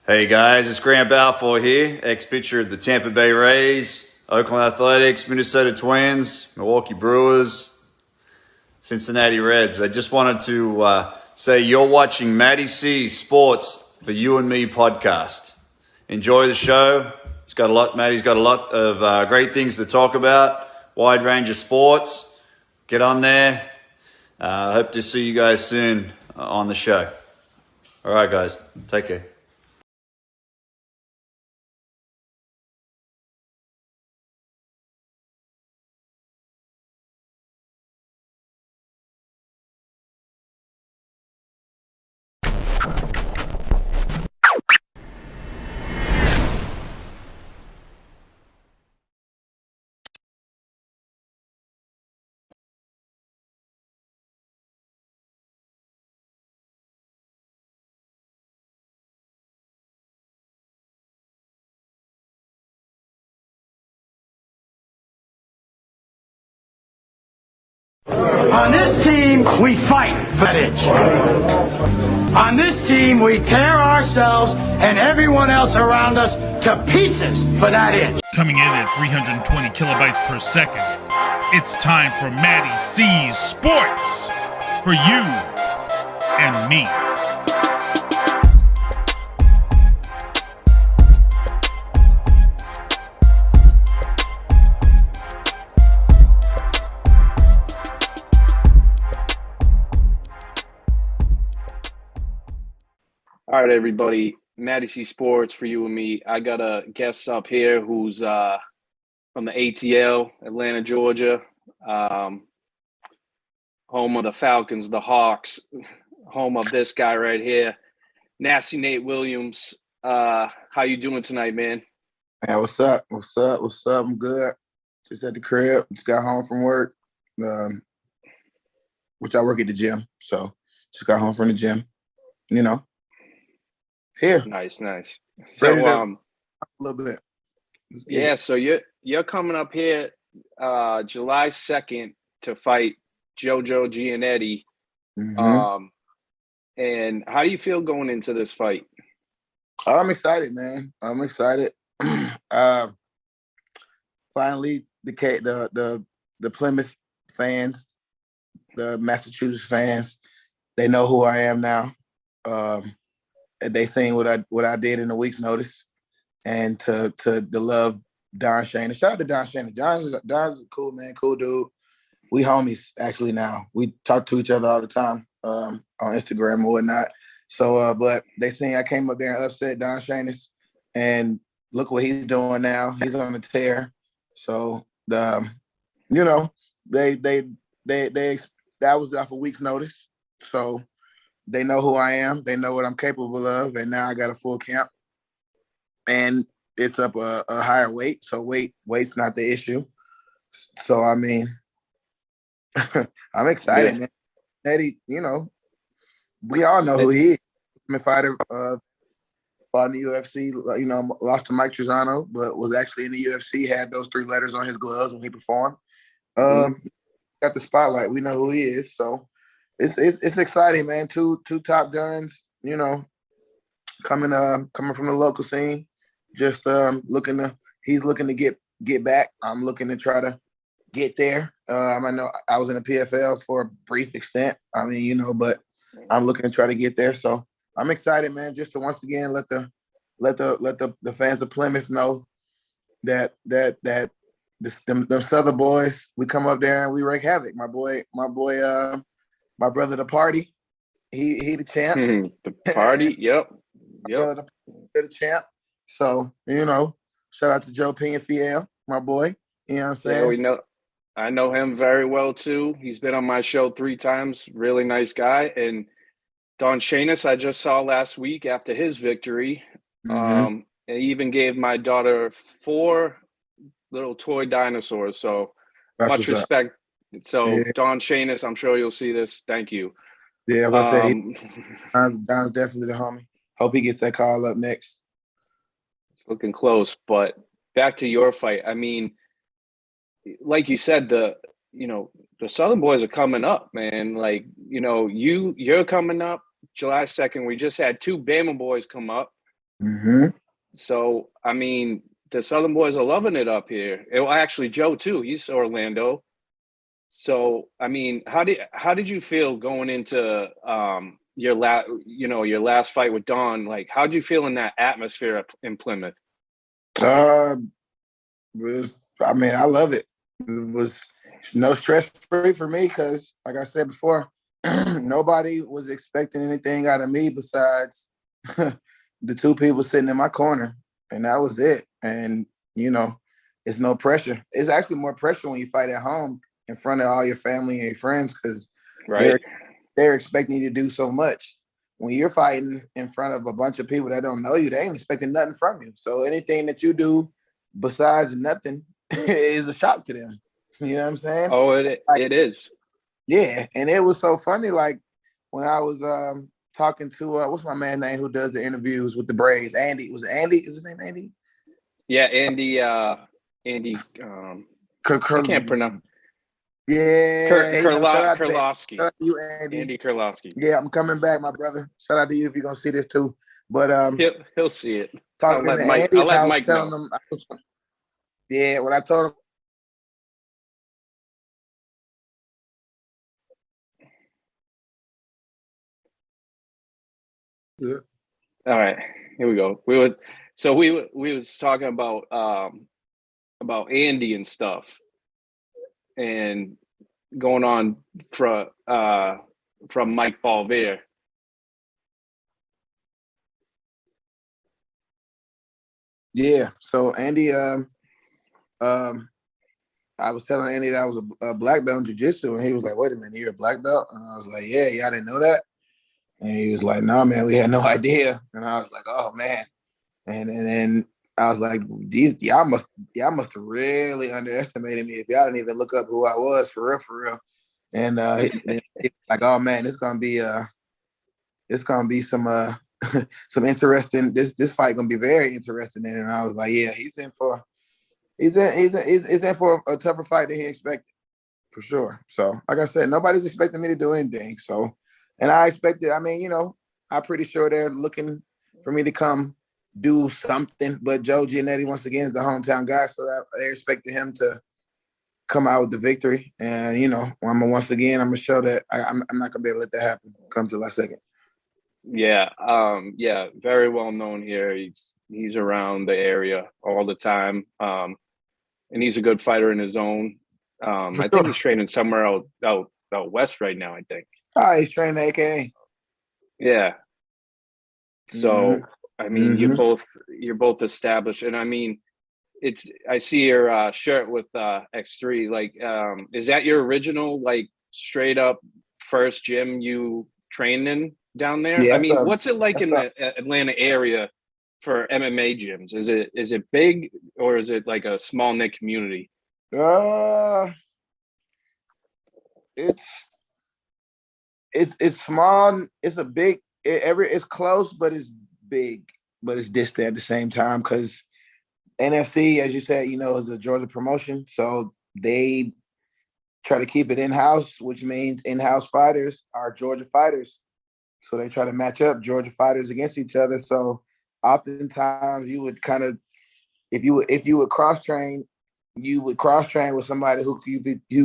Hey guys, it's Grant Balfour here, ex-pitcher of the Tampa Bay Rays, Oakland Athletics, Minnesota Twins, Milwaukee Brewers, Cincinnati Reds. I just wanted to say you're watching MattieC Sports for You and Me podcast. Enjoy the show. Mattie's got a lot of great things to talk about, wide range of sports. Get on there. Hope to see you guys soon on the show. All right, guys. Take care. On this team, we fight for that itch. On this team, we tear ourselves and everyone else around us to pieces for that itch. Coming in at 320 kilobytes per second, it's time for MattieC Sports for you and me. All right, everybody. MattieC Sports for you and me. I got a guest up here who's from the ATL, Atlanta, Georgia, home of the Falcons, the Hawks, home of this guy right here, Nasty Nate Williams. How you doing tonight, man? Man, what's up? I'm good. Just at the crib. Just got home from work, which I work at the gym. So just got home from the gym, Here. Nice. So a little bit. Yeah, so you're coming up here July 2nd to fight JoJo Giannetti. Mm-hmm. And how do you feel going into this fight? I'm excited, man. I'm excited. Finally, the Plymouth fans, the Massachusetts fans, they know who I am now. They seen what I did in a week's notice, and to love Don Shane. Shout out to Don Shane. Don's a cool man, cool dude. We homies actually now. We talk to each other all the time on Instagram and whatnot. So, but they seen I came up there and upset Don Shane, and look what he's doing now. He's on the tear. So that was off a week's notice. So. They know who I am. They know what I'm capable of. And now I got a full camp. And it's up a higher weight. So weight's not the issue. So, I mean, I'm excited, man. Eddie, we all know who he is. Fighter, fought in the UFC, lost to Mike Trizano, but was actually in the UFC, had those 3 letters on his gloves when he performed. Got the spotlight. We know who he is. So, It's exciting, man. Two top guns, coming from the local scene. Just he's looking to get back. I'm looking to try to get there. I know I was in the PFL for a brief extent. But I'm looking to try to get there. So I'm excited, man. Just to once again let the fans of Plymouth know that them Southern boys, we come up there and we wreak havoc. My brother, the party, he the champ. The party, yep. My brother, the champ. So, shout out to Joe Pianfiel, my boy. You know what I'm saying? Yeah, I know him very well, too. He's been on my show 3 times. Really nice guy. And Don Shanis, I just saw last week after his victory. And he even gave my daughter 4 little toy dinosaurs. So That's much respect. Up. So, yeah. Don Shanis, I'm sure you'll see this. Thank you. Yeah, Don's definitely the homie. Hope he gets that call up next. It's looking close. But back to your fight. I mean, like you said, the Southern boys are coming up, man. Like, you're coming up July 2nd. We just had 2 Bama boys come up. Mm-hmm. So, I mean, the Southern boys are loving it up here. Actually, Joe too. He's Orlando. So, I mean, how did you feel going into your last fight with Don? Like, how'd you feel in that atmosphere in Plymouth? Uh, I mean, I love it. It was no stress free for me because, like I said before, nobody was expecting anything out of me besides the two people sitting in my corner, and that was it. And it's no pressure. It's actually more pressure when you fight at home in front of all your family and your friends because Right. they're expecting you to do so much. When you're fighting in front of a bunch of people that don't know you, they ain't expecting nothing from you. So anything that you do besides nothing is a shock to them. You know what I'm saying? Oh, it is. Yeah, and it was so funny. Like when I was talking to what's my man name who does the interviews with the Braves? Andy. Was it Andy? Is his name Andy? Yeah, Andy. I can't pronounce. Yeah, shout out Kurlowski. to you, Andy. Andy Kurlowski. Yeah, I'm coming back, my brother. Shout out to you if you're gonna see this too. But He'll see it. talking to Andy, I'll let I was Mike telling know. him, when I told him. Yeah. All right, here we go. We was talking about Andy and stuff, and going on from Mike Balvier. Yeah. So Andy, I was telling Andy that I was a black belt in jiu-jitsu, and he was like, "Wait a minute, you're a black belt?" And I was like, "Yeah, I didn't know that." And he was like, "No, man, we had no idea." And I was like, "Oh man." And then I was like, y'all must have really underestimated me if y'all didn't even look up who I was for real. And like, oh man, it's gonna be some some interesting. This fight gonna be very interesting. And I was like, yeah, he's in for a tougher fight than he expected for sure. So like I said, nobody's expecting me to do anything. So, and I expected. I mean, I'm pretty sure they're looking for me to come do something. But Joe Giannetti once again is the hometown guy, so that they expected him to come out with the victory. And I'm gonna show that I'm not gonna be able to let that happen come July 2nd. Yeah, very well known here. He's around the area all the time, and he's a good fighter in his own. I think he's training somewhere out west right now. I think. He's training AKA. Yeah. So I mean, Mm-hmm. you're both established, and I mean, I see your shirt with X3. Like, is that your original, like, straight up first gym you trained in down there? Yeah, I mean, what's it like in the Atlanta area for MMA gyms? Is it big, or is it like a small knit community? It's small. It's a big. It's close, but it's big, but it's distant at the same time because NFC, as you said, is a Georgia promotion, so they try to keep it in-house, which means in-house fighters are Georgia fighters. So they try to match up Georgia fighters against each other. So oftentimes you would kind of, if you would cross train, you would cross train with somebody who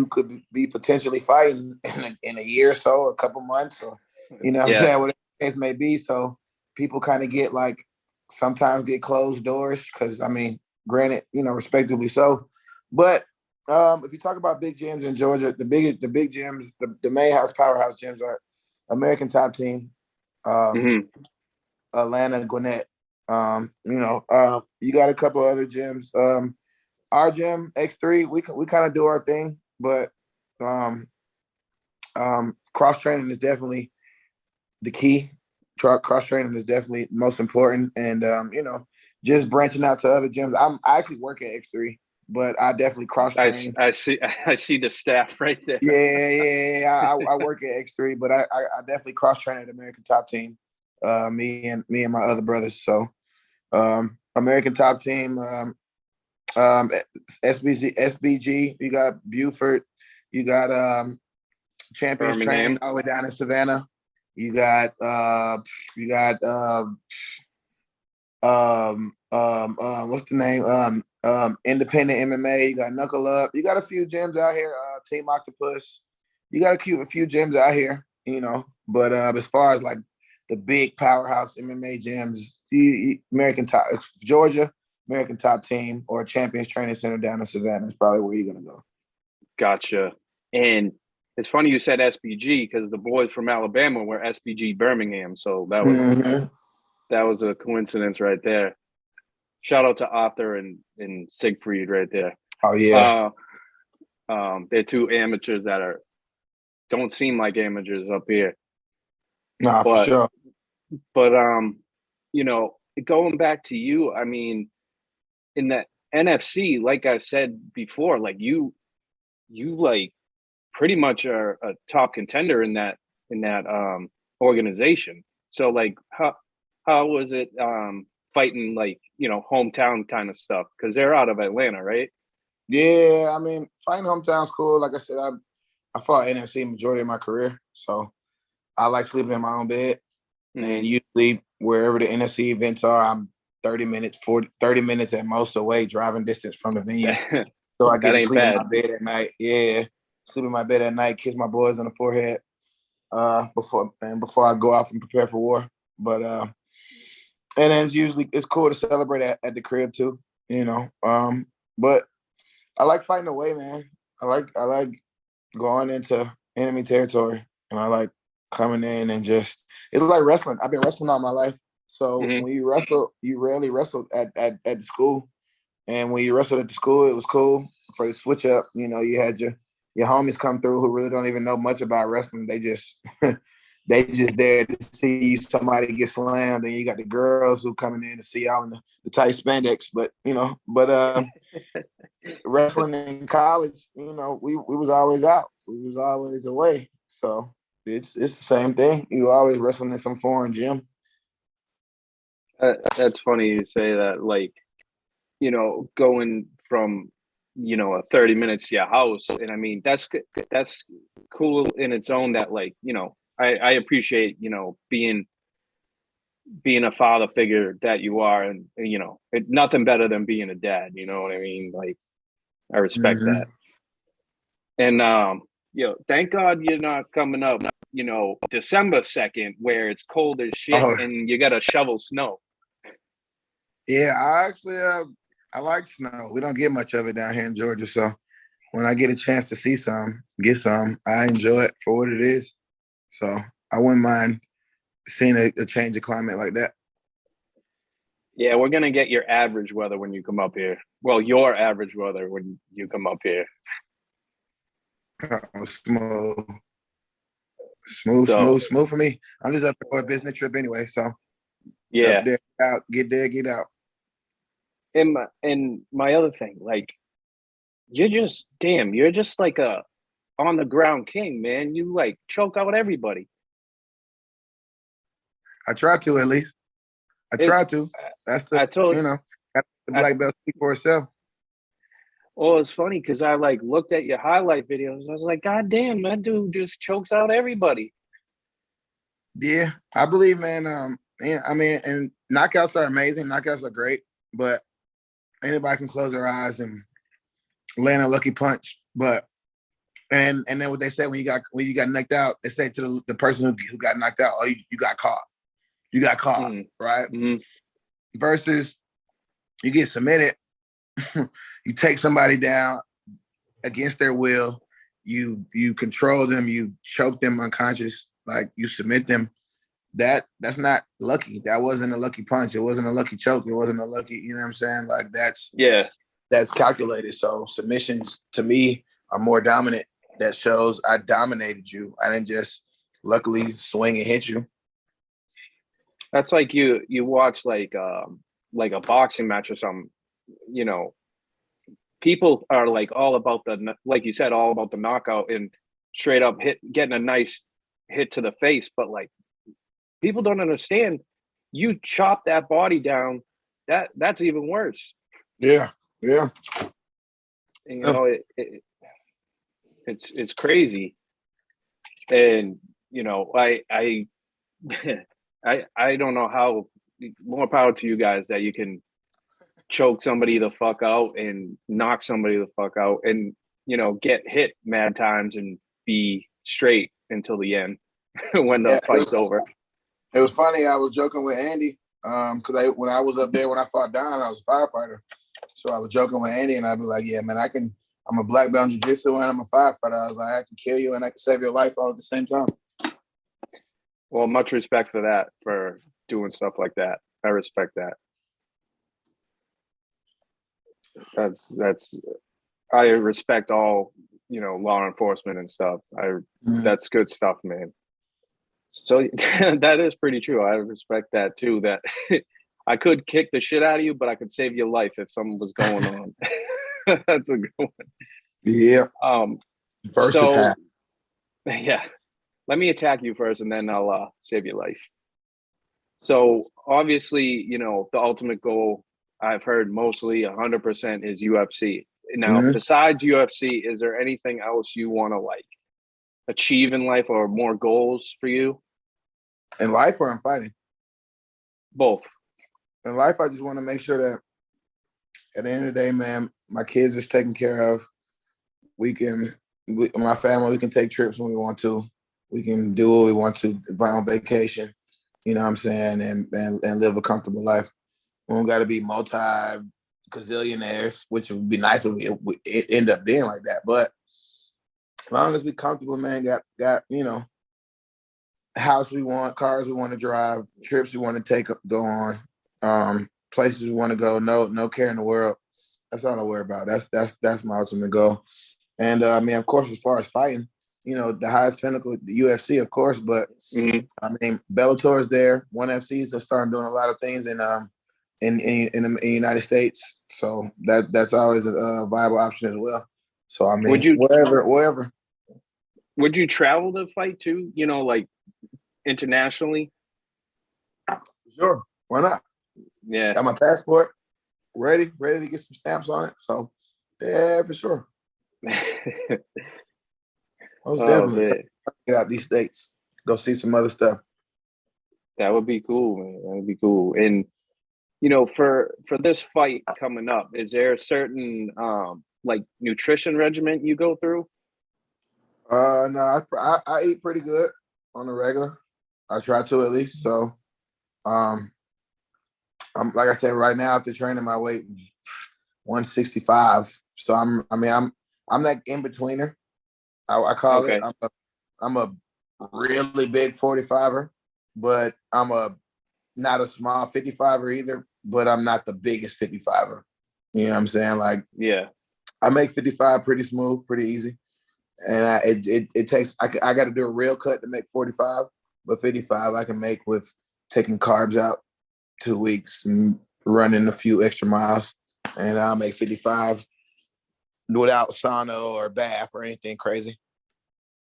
could be potentially fighting in a year or so, a couple months, or what I'm saying, whatever the case may be. So people kind of get sometimes get closed doors because I mean, granted, respectively so. But if you talk about big gyms in Georgia, the big gyms, the main powerhouse gyms are American Top Team, Atlanta, Gwinnett. You got a couple other gyms. Our gym X3, we kind of do our thing, but cross training is definitely the key. Cross training is definitely most important, and just branching out to other gyms. I actually work at X3, but I definitely cross train. I see the staff right there. Yeah. I work at X3, but I definitely cross train at American Top Team. Me and my other brothers. So American Top Team, SBG. You got Buford. You got Champions Training all the way down in Savannah. You got What's the name? Independent MMA. You got Knuckle Up. You got a few gyms out here. Team Octopus. You got a few gyms out here, you know. But as far as like the big powerhouse MMA gyms, American Top Georgia, American Top Team, or Champions Training Center down in Savannah is probably where you're gonna go. Gotcha. And it's funny you said SBG because the boys from Alabama were SBG Birmingham, so that was a coincidence right there. Shout out to Arthur and Siegfried right there. Oh yeah. They're two amateurs that don't seem like amateurs up here. Nah, for sure. But you know, going back to you, I mean, in the NFC, like I said before, like you like pretty much are a top contender in that organization. So like how was it fighting like, you know, hometown kind of stuff? Because they're out of Atlanta, right? Yeah, I mean, fighting hometown's cool. Like I said, I fought NFC majority of my career, so I like sleeping in my own bed. And usually wherever the NFC events are, I'm 30 minutes at most away, driving distance from the venue. So I get to sleep in my bed at night. Yeah, sleep in my bed at night, kiss my boys on the forehead before I go off and prepare for war. But and then it's cool to celebrate at the crib too, you know. But I like fighting away, man. I like going into enemy territory, and I like coming in and just, it's like wrestling. I've been wrestling all my life. So when you wrestle, you rarely wrestled at the school. And when you wrestled at the school, it was cool for the switch up. You know, you had your homies come through who really don't even know much about wrestling. They just they just there to see somebody get slammed, and you got the girls who coming in to see y'all in the tight spandex. But wrestling in college, you know, we was always out. We was always away. So it's the same thing. You always wrestling in some foreign gym. That's funny you say that. Like, you know, going from, you know, a 30 minutes to your house. And I mean, that's cool in its own that, like, you know, I appreciate, you know, being a father figure that you are. And, you know, nothing better than being a dad. You know what I mean? Like, I respect that. And, you know, thank God you're not coming up, you know, December 2nd, where it's cold as shit and you got to shovel snow. Yeah, I actually, I like snow. We don't get much of it down here in Georgia. So when I get a chance to see get some, I enjoy it for what it is. So I wouldn't mind seeing a change of climate like that. Yeah, we're going to get your average weather when you come up here. Well, your average weather when you come up here. Smooth for me. I'm just up for a business trip anyway. So yeah, up there, get out. And my other thing, like, you're just like a on the ground king, man. You like choke out everybody. I try to, at least. I try to. That's the black belt speak for itself. Well, it's funny because I like looked at your highlight videos. I was like, God damn, that dude just chokes out everybody. Yeah, I believe, man. Yeah, I mean, and knockouts are amazing. Knockouts are great, but anybody can close their eyes and land a lucky punch. But and then what they say when you got knocked out, they say to the person who got knocked out, "Oh, you got caught. You got caught, right?" Versus you get submitted, you take somebody down against their will, you control them, you choke them unconscious, like you submit them. That's not lucky. That wasn't a lucky punch. It wasn't a lucky choke. It wasn't a lucky, you know what I'm saying? Like that's calculated. So submissions to me are more dominant. That shows I dominated you. I didn't just luckily swing and hit you. That's like you watch like a boxing match or something, you know, people are like all about like you said, all about the knockout and straight up getting a nice hit to the face. But like, people don't understand, you chop that body down, that's even worse. Yeah. And, you know, it's crazy. And, you know, I I don't know how more power to you guys that you can choke somebody the fuck out and knock somebody the fuck out and, get hit mad times and be straight until the end when the fight's over. It was funny. I was joking with Andy because when I was up there, when I fought Don, I was a firefighter. So I was joking with Andy, and I'd be like, yeah, man, I'm a black belt in jiu-jitsu and I'm a firefighter. I was like, I can kill you and I can save your life all at the same time. Well, much respect for that, for doing stuff like that. I respect that. I respect all, law enforcement and stuff. That's good stuff, man. So that is pretty true. I respect that too, that I could kick the shit out of you, but I could save your life if something was going on. That's a good one. Yeah. First attack. Yeah. Let me attack you first and then I'll save your life. So obviously, the ultimate goal I've heard mostly 100% is UFC. Now, besides UFC, is there anything else you want to achieve in life or more goals for you? In life or in fighting? Both. In life, I just want to make sure that at the end of the day, man, my kids is taken care of. My family, we can take trips when we want to. We can do what we want to, on vacation, you know what I'm saying, and live a comfortable life. We don't got to be multi-gazillionaires, which would be nice if it end up being like that. But as long as we comfortable, man, got house we want, cars we want to drive, trips we want to go on, places we want to go, no care in the world. That's all I worry about. That's my ultimate goal. And of course, as far as fighting, the highest pinnacle, the UFC, of course, but Bellator is there. ONE FCs are starting doing a lot of things in the United States. So that's always a viable option as well. So wherever. Would you travel to fight too? Internationally? Sure. Why not? Yeah. Got my passport ready to get some stamps on it. So yeah, for sure. Most definitely. Get out these states. Go see some other stuff. That would be cool, man. That would be cool. And for this fight coming up, is there a certain nutrition regimen you go through? No, I eat pretty good on the regular. I try to at least. So, I'm like I said, right now after training, my weight 165. So I'm that in betweener. I call it. I'm a really big 45er, but I'm not a small 55er either. But I'm not the biggest 55er. You know what I'm saying? Yeah, I make 55 pretty smooth, pretty easy. And it takes, I got to do a real cut to make 45, but 55 I can make with taking carbs out 2 weeks and running a few extra miles. And I'll make 55 without sauna or bath or anything crazy.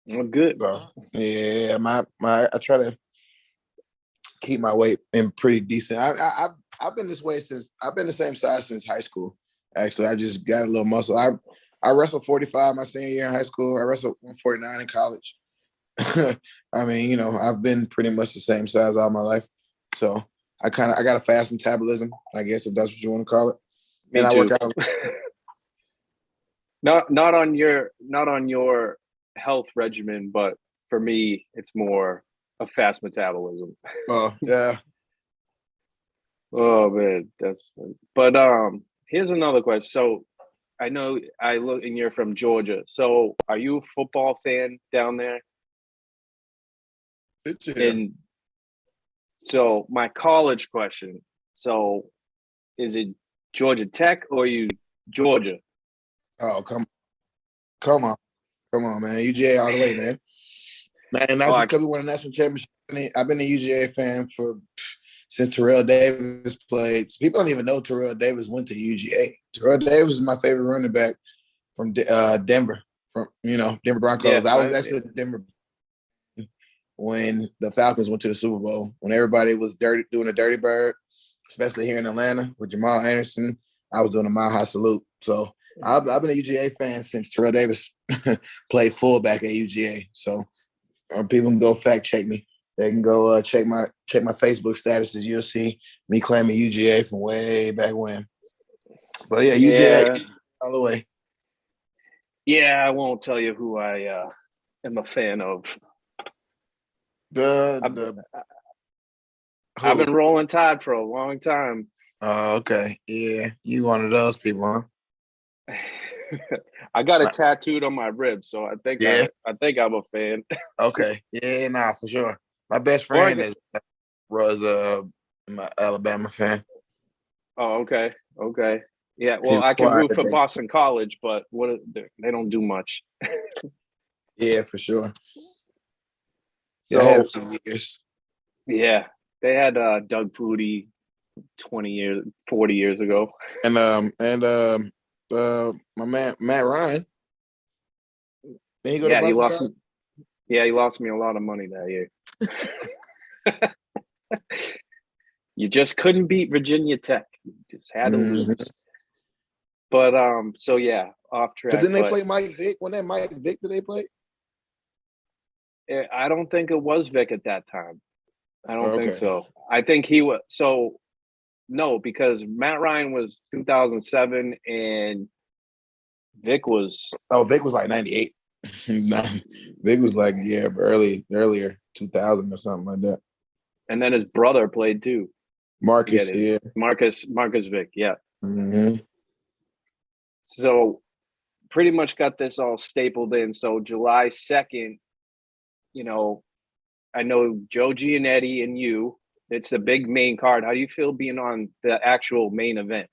Well, good. So, yeah, I try to keep my weight in pretty decent. I've been this way I've been the same size since high school. Actually, I just got a little muscle. I wrestled 45 my senior year in high school. I wrestled 149 in college. I've been pretty much the same size all my life. So I got a fast metabolism, I guess, if that's what you want to call it. Me and too. I work out. Not on your health regimen, but for me, it's more a fast metabolism. Oh, yeah. Oh man, but here's another question. So I know I look and you're from Georgia. So are you a football fan down there? Yeah. And so my college question. So is it Georgia Tech or you Georgia? Oh, come on, man. UGA all the way, man. And not just because we won a national championship. I've been a UGA fan since Terrell Davis played. People don't even know Terrell Davis went to UGA. Terrell Davis is my favorite running back from Denver, Denver Broncos. Yeah, I was actually at Denver when the Falcons went to the Super Bowl, when everybody was doing a dirty bird, especially here in Atlanta with Jamal Anderson. I was doing a mile high salute. So I've been a UGA fan since Terrell Davis played fullback at UGA. So people can go fact check me. They can go check my Facebook statuses. You'll see me claiming UGA from way back when. But yeah, UGA all the way. Yeah, I won't tell you who I am a fan of. I've been rolling Tide for a long time. Oh, okay. Yeah, you one of those people, huh? I got it tattooed on my rib, so I think I'm a fan. Okay. Yeah, nah, for sure. My best friend was my Alabama fan. Oh, okay. Yeah, well, I can root for Boston College, but they don't do much. Yeah, for sure. So, years. Yeah, they had Doug Flutie 40 years ago. And my man Matt Ryan. Then he go to Boston College? He lost me a lot of money that year. You just couldn't beat Virginia Tech. You just had to lose. But so yeah, off track. Didn't they play Mike Vick? When that Mike Vick did they play? I don't think it was Vick at that time. I don't think so. I think he was no, because Matt Ryan was 2007 and Vick was Vick was like 98. Vick was like earlier 2000 or something like that. And then his brother played too. Marcus Vick, yeah. Mm-hmm. So pretty much got this all stapled in. So July 2nd, I know Joe Giannetti and you. It's a big main card. How do you feel being on the actual main event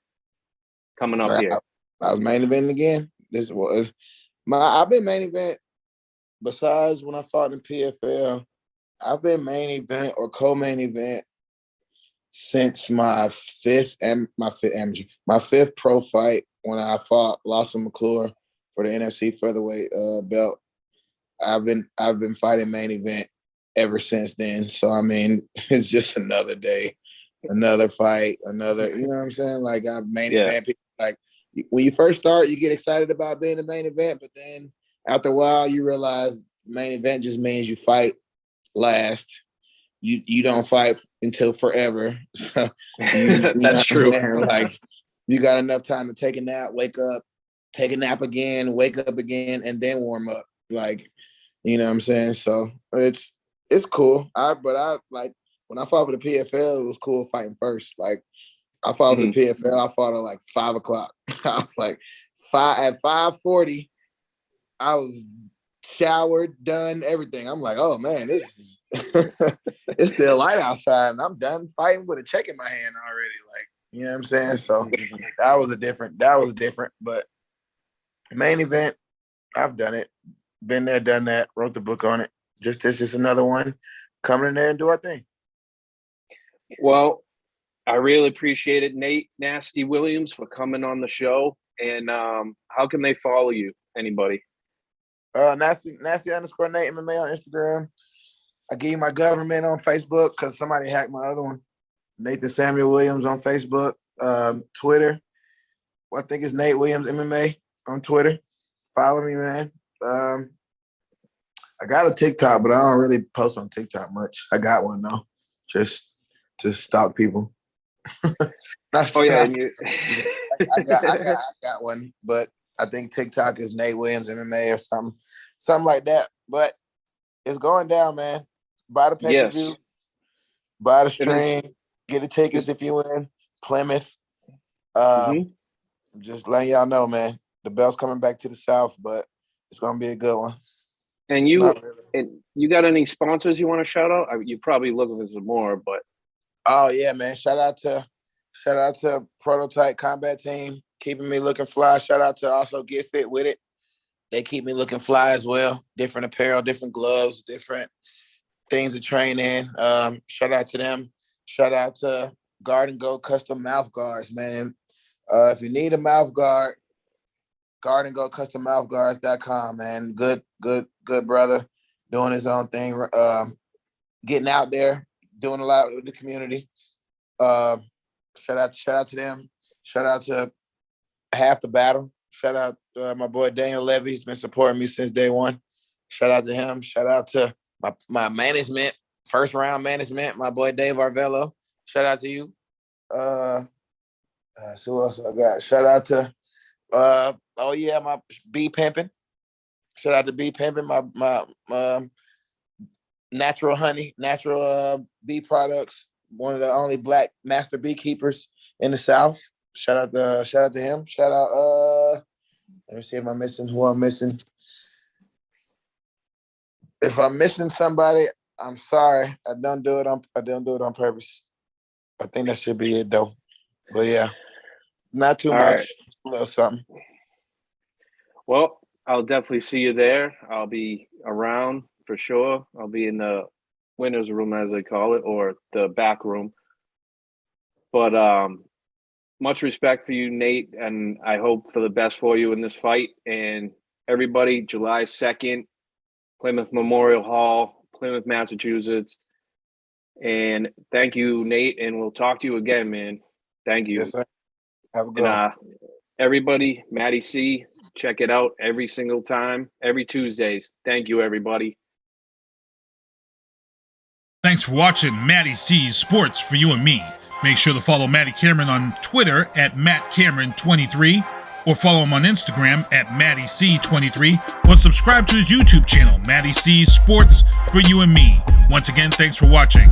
coming up here? I was main eventing again. I've been main event besides when I fought in PFL. I've been main event or co-main event since my fifth pro fight when I fought Lawson McClure for the NFC featherweight belt. I've been fighting main event ever since then. So I mean, it's just another day, another fight, another. You know what I'm saying? Like I've main event. Like when you first start, you get excited about being a main event, but then after a while, you realize main event just means you fight last. You don't fight until forever. That's true. Like you got enough time to take a nap, wake up, take a nap again, wake up again, and then warm up. Like, you know what I'm saying? So it's cool. But I like when I fought for the PFL, it was cool fighting first. Like I fought for the PFL, I fought at like 5:00. I was like at 5:40, I was showered, done, everything. I'm like, oh man, this is it's still light outside and I'm done fighting with a check in my hand already. Like, you know what I'm saying? So that was different. But main event, I've done it. Been there, done that, wrote the book on it. It's just another one. Come in there and do our thing. Well, I really appreciate it, Nate Nasty Williams, for coming on the show. And how can they follow you? Anybody? Nasty _ Nate MMA on Instagram. I gave you my government on Facebook because somebody hacked my other one. Nathan Samuel Williams on Facebook. Twitter. I think it's Nate Williams MMA on Twitter. Follow me, man. I got a TikTok, but I don't really post on TikTok much. I got one though, just to stalk people. I got one, but I think TikTok is Nate Williams MMA or something like that. But it's going down, man. Buy the pay-per-view, buy the stream, get the tickets if you win. Plymouth. Just letting y'all know, man. The belt's coming back to the South, but it's gonna be a good one. And you got any sponsors you want to shout out? You're probably looking for some more, but oh yeah, man! Shout out to Prototype Combat Team, keeping me looking fly. Shout out to also Get Fit With It. They keep me looking fly as well. Different apparel, different gloves, different things to train in. Shout out to them. Shout out to Guard and Go Custom Mouth Guards, man. If you need a mouth guard, Guard and Go Custom Mouthguards.com, man. Good brother, doing his own thing, getting out there, doing a lot with the community. Shout out to them. Shout out to Half the Battle. Shout out my boy Daniel Levy. He's been supporting me since day one. Shout out to him. Shout out to my management First Round Management, my boy Dave Arvello. Shout out to you. So else I got? Shout out to my B Pimpin'. Shout out to B Pimpin', my natural honey, natural bee products. One of the only black master beekeepers in the South. Shout out to him. Shout out. Let me see if I'm missing who I'm missing. If I'm missing somebody, I'm sorry. I don't do it on purpose. I think that should be it though. But yeah, not too much. Right. A little something. Well, I'll definitely see you there. I'll be around for sure. I'll be in the winner's room, as they call it, or the back room. But much respect for you, Nate, and I hope for the best for you in this fight. And everybody, July 2nd, Plymouth Memorial Hall, Plymouth, Massachusetts. And thank you, Nate, and we'll talk to you again, man. Thank you. Yes, sir. Have a good one. Everybody, MattieC, check it out every single time, every Tuesdays. Thank you, everybody. Thanks for watching MattieC's Sports for You and Me. Make sure to follow Matty Cameron on Twitter at MattCameron23 or follow him on Instagram at MattieC23 or subscribe to his YouTube channel, MattieC's Sports for You and Me. Once again, thanks for watching.